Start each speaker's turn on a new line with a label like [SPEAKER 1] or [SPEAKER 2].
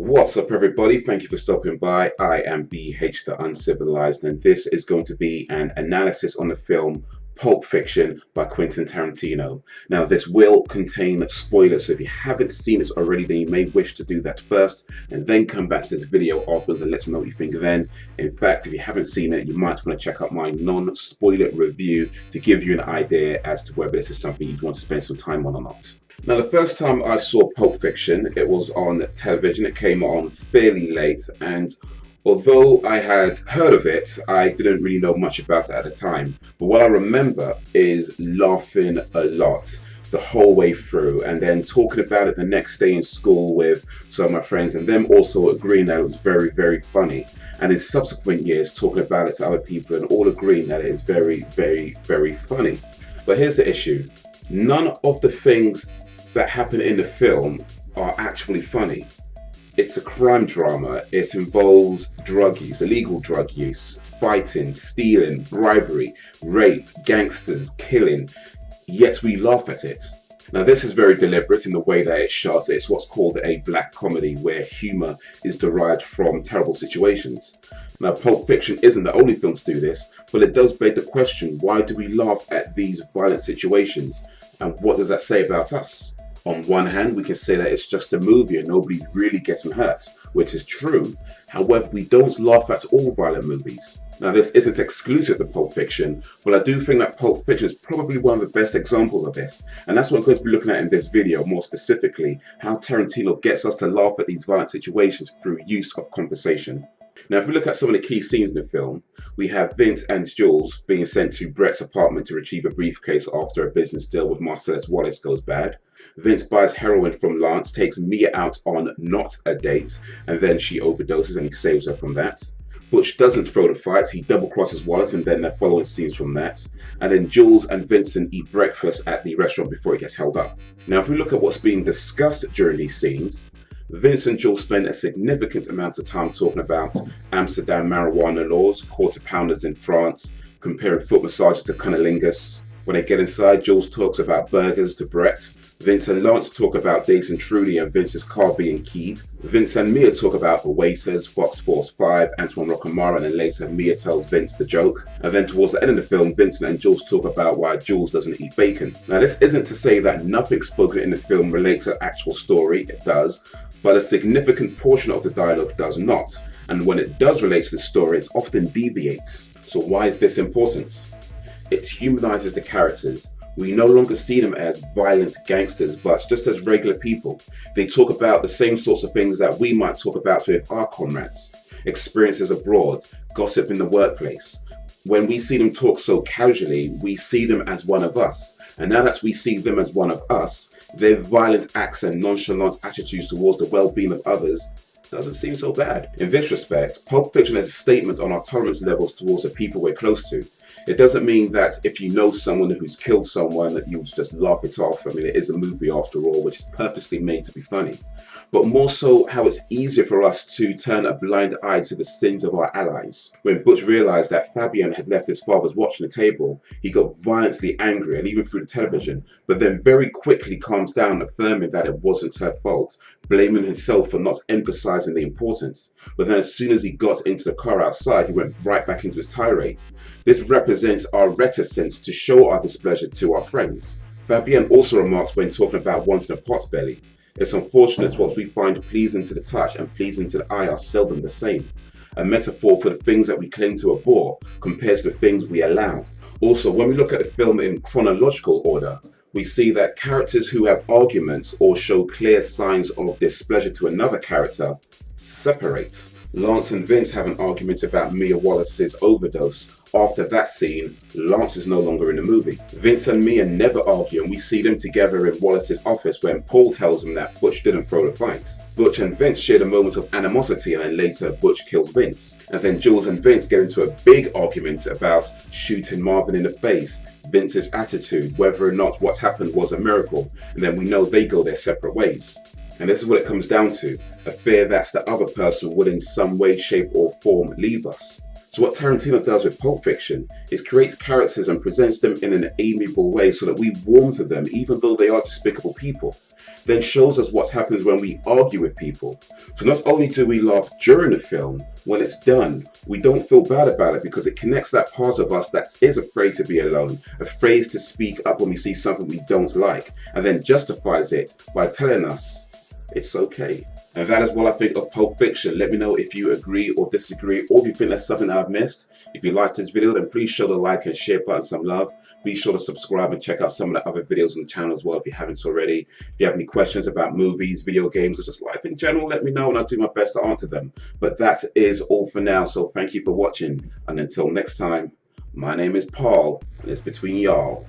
[SPEAKER 1] What's up, everybody? Thank you for stopping by. I am BH the Uncivilized, and this is going to be an analysis on the film Pulp Fiction by Quentin Tarantino. Now, this will contain spoilers, so if you haven't seen this already, then you may wish to do that first and then come back to this video afterwards and let me know what you think then. In fact, if you haven't seen it, you might want to check out my non-spoiler review to give you an idea as to whether this is something you'd want to spend some time on or not. Now, the first time I saw Pulp Fiction, it was on television. It came on fairly late, and although I had heard of it, I didn't really know much about it at the time. But what I remember is laughing a lot the whole way through, and then talking about it the next day in school with some of my friends, and them also agreeing that it was very, very funny. And in subsequent years, talking about it to other people and all agreeing that it is very, very, very funny. But here's the issue. None of the things that happen in the film are actually funny. It's a crime drama. It involves drug use, illegal drug use, fighting, stealing, bribery, rape, gangsters, killing, yet we laugh at it. Now, this is very deliberate in the way that it's shot. It's what's called a black comedy, where humor is derived from terrible situations. Now, Pulp Fiction isn't the only film to do this, but it does beg the question, why do we laugh at these violent situations? And what does that say about us? On one hand, we can say that it's just a movie and nobody's really getting hurt, which is true. However, we don't laugh at all violent movies. Now, this isn't exclusive to Pulp Fiction, but I do think that Pulp Fiction is probably one of the best examples of this. And that's what I'm going to be looking at in this video, more specifically, how Tarantino gets us to laugh at these violent situations through use of conversation. Now, if we look at some of the key scenes in the film, we have Vince and Jules being sent to Brett's apartment to retrieve a briefcase after a business deal with Marcellus Wallace goes bad. Vince buys heroin from Lance, takes Mia out on not a date, and then she overdoses and he saves her from that. Butch doesn't throw the fight, he double crosses Wallace, and then the following scenes from that. And then Jules and Vincent eat breakfast at the restaurant before he gets held up. Now, if we look at what's being discussed during these scenes, Vince and Jules spend a significant amount of time talking about Amsterdam marijuana laws, quarter pounders in France, comparing foot massages to cunnilingus. When they get inside, Jules talks about burgers to Brett. Vince and Lance talk about dating Trudy and Vince's car being keyed. Vince and Mia talk about the waiters, Fox Force 5, Antoine Rocamara, and then later Mia tells Vince the joke. And then towards the end of the film, Vincent and Jules talk about why Jules doesn't eat bacon. Now, this isn't to say that nothing spoken in the film relates to the actual story, it does, but a significant portion of the dialogue does not. And when it does relate to the story, it often deviates. So why is this important? It humanizes the characters. We no longer see them as violent gangsters, but just as regular people. They talk about the same sorts of things that we might talk about with our comrades. Experiences abroad, gossip in the workplace. When we see them talk so casually, we see them as one of us. And now that we see them as one of us, their violent acts and nonchalant attitudes towards the well-being of others doesn't seem so bad. In this respect, Pulp Fiction is a statement on our tolerance levels towards the people we're close to. It doesn't mean that if you know someone who's killed someone that you just laugh it off. I mean, it is a movie after all, which is purposely made to be funny. But more so how it's easier for us to turn a blind eye to the sins of our allies. When Butch realized that Fabian had left his father's watch on the table, he got violently angry and even threw the television, but then very quickly calms down, affirming that it wasn't her fault, blaming himself for not emphasizing the importance. But then as soon as he got into the car outside, he went right back into his tirade. This represents our reticence to show our displeasure to our friends. Fabian also remarks when talking about wanting a potbelly. It's unfortunate what we find pleasing to the touch and pleasing to the eye are seldom the same. A metaphor for the things that we claim to abhor compares to the things we allow. Also, when we look at the film in chronological order, we see that characters who have arguments or show clear signs of displeasure to another character separate. Lance and Vince have an argument about Mia Wallace's overdose. After that scene, Lance is no longer in the movie. Vince and Mia never argue, and we see them together in Wallace's office when Paul tells him that Butch didn't throw the fight. Butch and Vince share the moments of animosity, and then later Butch kills Vince. And then Jules and Vince get into a big argument about shooting Marvin in the face, Vince's attitude, whether or not what happened was a miracle, and then we know they go their separate ways. And this is what it comes down to, a fear that the other person would in some way, shape or form leave us. So what Tarantino does with Pulp Fiction is creates characters and presents them in an amiable way so that we warm to them even though they are despicable people. then shows us what happens when we argue with people. So not only do we laugh during the film, when it's done, we don't feel bad about it because it connects that part of us that is afraid to be alone, afraid to speak up when we see something we don't like, and then justifies it by telling us it's okay. And that is what I think of Pulp Fiction. Let me know if you agree or disagree, or if you think there's something that I've missed. If you liked this video, then please show the like and share button some love. Be sure to subscribe and check out some of the other videos on the channel as well if you haven't already. If you have any questions about movies, video games, or just life in general, let me know and I'll do my best to answer them. But that is all for now, so thank you for watching. And until next time, my name is Paul, and it's between y'all.